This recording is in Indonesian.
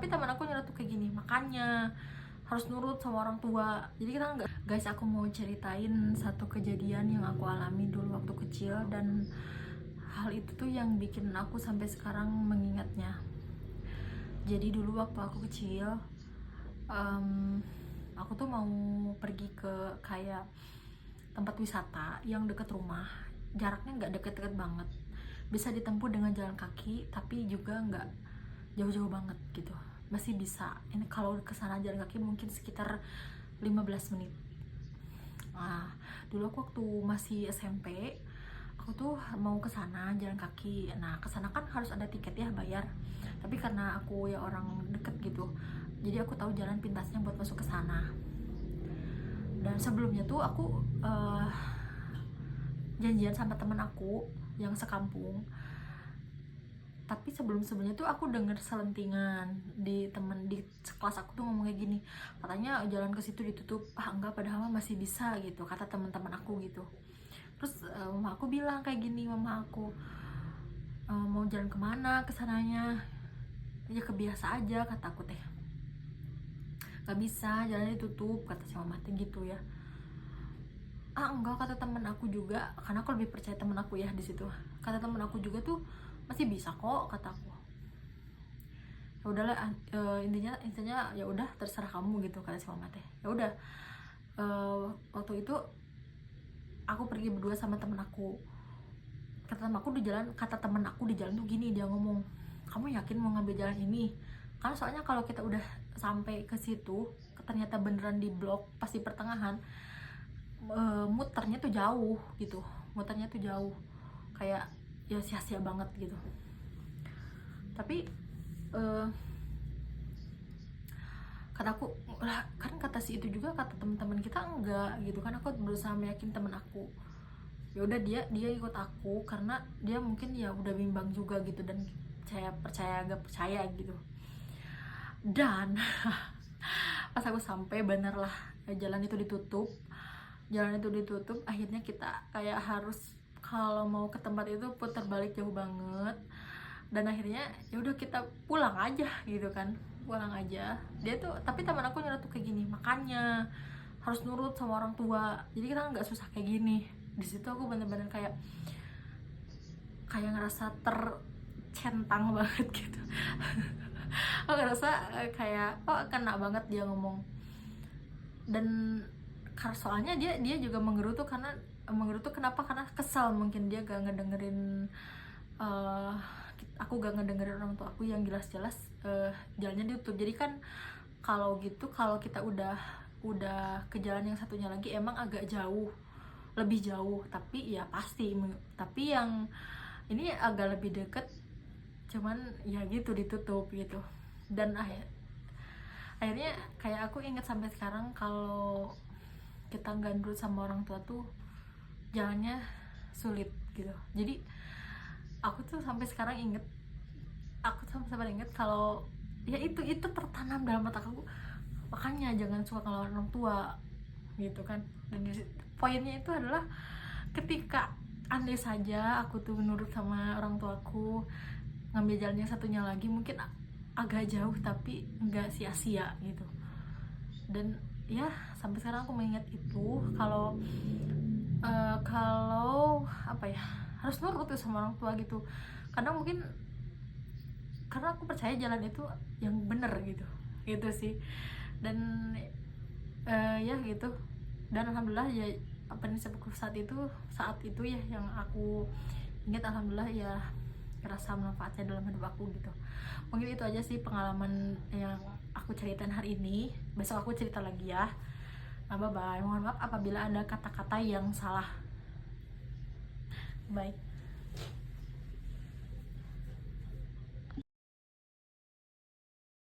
tapi teman aku nyeletuk kayak gini, makanya harus nurut sama orang tua. Jadi kita nggak. Guys, aku mau ceritain satu kejadian yang aku alami dulu waktu kecil, dan hal itu tuh yang bikin aku sampai sekarang mengingatnya. Jadi dulu waktu aku kecil, aku tuh mau pergi ke kayak tempat wisata yang deket rumah. Jaraknya nggak deket-deket banget, bisa ditempuh dengan jalan kaki, tapi juga nggak jauh-jauh banget gitu, masih bisa. Ini kalau kesana jalan kaki mungkin sekitar 15 menit. Nah, dulu aku waktu masih SMP, aku tuh mau kesana jalan kaki. Nah, kesana kan harus ada tiket ya, bayar. Tapi karena aku ya orang deket gitu, jadi aku tahu jalan pintasnya buat masuk ke sana. Dan sebelumnya tuh aku janjian sama temen aku yang sekampung. Tapi sebelumnya tuh aku denger selentingan di temen di kelas aku tuh ngomong kayak gini, katanya jalan ke situ ditutup. Enggak, padahal masih bisa gitu, kata teman-teman aku gitu. Terus mama aku bilang kayak gini, mama aku, mau jalan kemana kesananya? Ya kebiasa aja, kata aku teh. Gak bisa, jalannya ditutup, kata si mama teh gitu ya. Enggak, kata temen aku juga, karena aku lebih percaya temen aku ya di situ. Kata temen aku juga tuh masih bisa kok, kata aku. Ya udahlah, intinya ya udah terserah kamu gitu, kata si mama teh. Ya udah, waktu itu aku pergi berdua sama temen aku. Kata temen aku di jalan tuh gini, dia ngomong, kamu yakin mau ngambil jalan ini? Karena soalnya kalau kita udah sampai ke situ, ternyata beneran di blok pas di pertengahan, muternya tuh jauh gitu, kayak ya sia-sia banget gitu. Tapi kataku lah, kan kata si itu juga, kata teman-teman kita enggak gitu kan. Aku berusaha meyakin temen aku. Ya udah, dia ikut aku karena dia mungkin ya udah bimbang juga gitu, dan saya percaya agak percaya gitu. Dan pas aku sampai, bener lah, jalan itu ditutup. Akhirnya kita kayak harus, kalau mau ke tempat itu putar balik jauh banget. Dan akhirnya ya udah, kita pulang aja gitu kan, dia tuh. Tapi teman aku nyeletuk kayak gini, makanya harus nurut sama orang tua, jadi kita nggak susah kayak gini. Di situ aku bener-bener kayak ngerasa tercentang banget gitu. Aku ngerasa kayak kena banget dia ngomong. Dan soalnya dia juga menggerutu, kenapa? Karena kesal, mungkin dia gak ngedengerin, aku gak ngedengerin orang tua aku yang jelas-jelas jalannya ditutup. Jadi kan kalau gitu, kalau kita udah ke jalan yang satunya lagi, emang agak jauh, lebih jauh, tapi ya pasti. Tapi yang ini agak lebih deket, cuman ya gitu, ditutup gitu. Dan akhirnya kayak aku inget sampai sekarang, kalau kita nggak nurut sama orang tua tuh jalannya sulit gitu. Jadi aku tuh sampai sekarang inget kalau ya itu tertanam dalam otak aku, makanya jangan suka kalau orang tua gitu kan. Dan poinnya itu adalah, ketika andai saja aku tuh menurut sama orang tuaku, ngambil jalan yang satunya lagi, mungkin agak jauh tapi nggak sia-sia gitu. Dan ya sampai sekarang aku mengingat itu, kalau apa ya, harus nurut tuh sama orang tua gitu. Karena aku percaya jalan itu yang bener gitu sih. Dan ya gitu. Dan alhamdulillah ya, apa nih, saat itu ya yang aku ingat, alhamdulillah ya, ngerasa manfaatnya dalam hidup aku gitu. Mungkin itu aja sih pengalaman yang aku ceritain hari ini. Besok aku cerita lagi ya. Bye bye. Mohon maaf apabila ada kata-kata yang salah. Bye.